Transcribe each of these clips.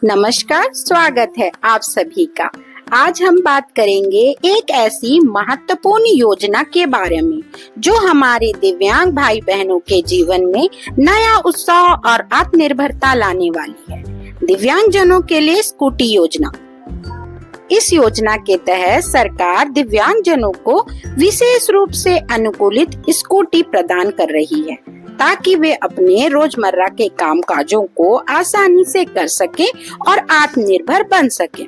नमस्कार, स्वागत है आप सभी का। आज हम बात करेंगे एक ऐसी महत्वपूर्ण योजना के बारे में जो हमारे दिव्यांग भाई बहनों के जीवन में नया उत्साह और आत्मनिर्भरता लाने वाली है। दिव्यांग जनों के लिए स्कूटी योजना। इस योजना के तहत सरकार दिव्यांग जनों को विशेष रूप से अनुकूलित स्कूटी प्रदान कर रही है ताकि वे अपने रोजमर्रा के कामकाजों को आसानी से कर सके और आत्मनिर्भर बन सके।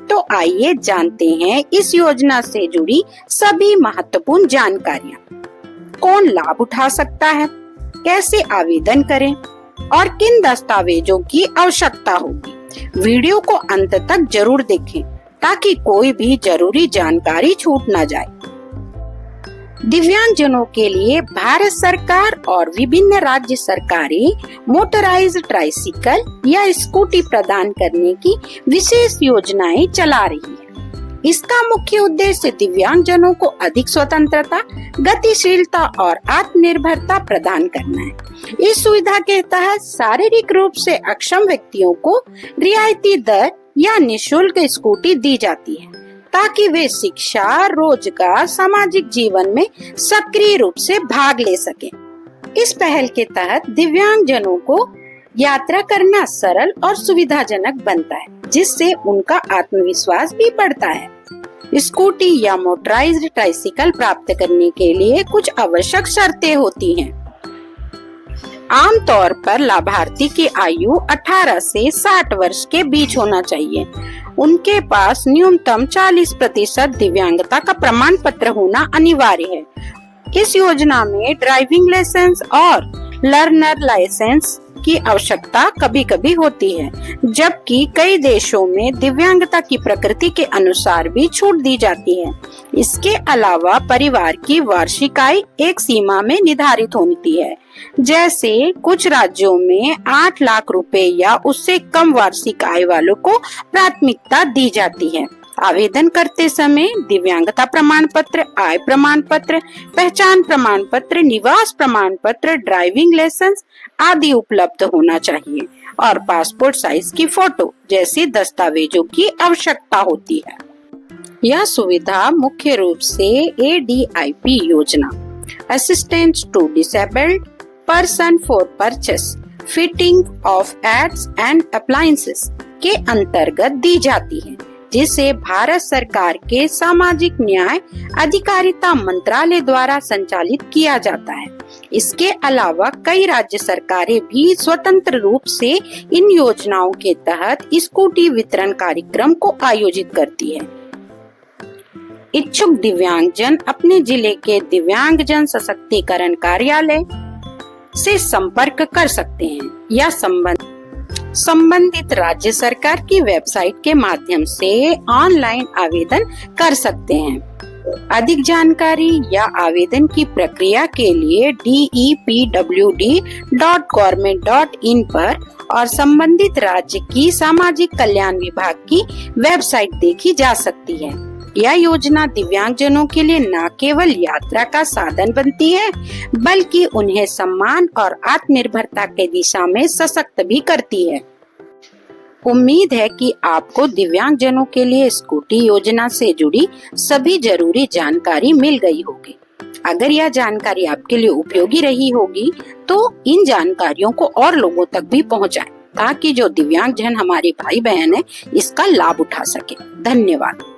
तो आइए जानते हैं इस योजना से जुड़ी सभी महत्वपूर्ण जानकारियाँ। कौन लाभ उठा सकता है, कैसे आवेदन करें और किन दस्तावेजों की आवश्यकता होगी। वीडियो को अंत तक जरूर देखें ताकि कोई भी जरूरी जानकारी छूट न जाए। दिव्यांग जनों के लिए भारत सरकार और विभिन्न राज्य सरकारें मोटराइज्ड ट्राइसिकल या स्कूटी प्रदान करने की विशेष योजनाएं चला रही है। इसका मुख्य उद्देश्य दिव्यांग जनों को अधिक स्वतंत्रता, गतिशीलता और आत्मनिर्भरता प्रदान करना है। इस सुविधा के तहत शारीरिक रूप से अक्षम व्यक्तियों को रियायती दर या निःशुल्क स्कूटी दी जाती है ताकि वे शिक्षा, रोजगार, सामाजिक जीवन में सक्रिय रूप से भाग ले सके। इस पहल के तहत दिव्यांग जनों को यात्रा करना सरल और सुविधाजनक बनता है, जिससे उनका आत्मविश्वास भी बढ़ता है। स्कूटी या मोटराइज्ड ट्राइसिकल प्राप्त करने के लिए कुछ आवश्यक शर्तें होती हैं। आमतौर पर लाभार्थी की आयु 18 से 60 वर्ष के बीच होना चाहिए। उनके पास न्यूनतम 40% दिव्यांगता का प्रमाण पत्र होना अनिवार्य है। इस योजना में ड्राइविंग लाइसेंस और लर्नर लाइसेंस की आवश्यकता कभी कभी होती है, जबकि कई देशों में दिव्यांगता की प्रकृति के अनुसार भी छूट दी जाती है। इसके अलावा परिवार की वार्षिक आय एक सीमा में निर्धारित होती है, जैसे कुछ राज्यों में 8 लाख रुपए या उससे कम वार्षिक आय वालों को प्राथमिकता दी जाती है। आवेदन करते समय दिव्यांगता प्रमाण पत्र, आय प्रमाण पत्र, पहचान प्रमाण पत्र, निवास प्रमाण पत्र, ड्राइविंग लाइसेंस आदि उपलब्ध होना चाहिए और पासपोर्ट साइज की फोटो जैसे दस्तावेजों की आवश्यकता होती है। यह सुविधा मुख्य रूप से ADIP योजना, assistance to disabled person for purchase fitting of aids and appliances के अंतर्गत दी जाती है, जिसे भारत सरकार के सामाजिक न्याय अधिकारिता मंत्रालय द्वारा संचालित किया जाता है। इसके अलावा कई राज्य सरकारें भी स्वतंत्र रूप से इन योजनाओं के तहत स्कूटी वितरण कार्यक्रम को आयोजित करती है। इच्छुक दिव्यांगजन अपने जिले के दिव्यांगजन सशक्तिकरण कार्यालय से संपर्क कर सकते हैं या संबंधित राज्य सरकार की वेबसाइट के माध्यम से ऑनलाइन आवेदन कर सकते हैं। अधिक जानकारी या आवेदन की प्रक्रिया के लिए depwd.government.in पर और संबंधित राज्य की सामाजिक कल्याण विभाग की वेबसाइट देखी जा सकती है। यह योजना दिव्यांगजनों के लिए न केवल यात्रा का साधन बनती है, बल्कि उन्हें सम्मान और आत्मनिर्भरता के दिशा में सशक्त भी करती है। उम्मीद है कि आपको दिव्यांगजनों के लिए स्कूटी योजना से जुड़ी सभी जरूरी जानकारी मिल गई होगी। अगर यह जानकारी आपके लिए उपयोगी रही होगी तो इन जानकारियों को और लोगों तक भी पहुंचाएं ताकि जो दिव्यांगजन हमारे भाई बहन है इसका लाभ उठा सके। धन्यवाद।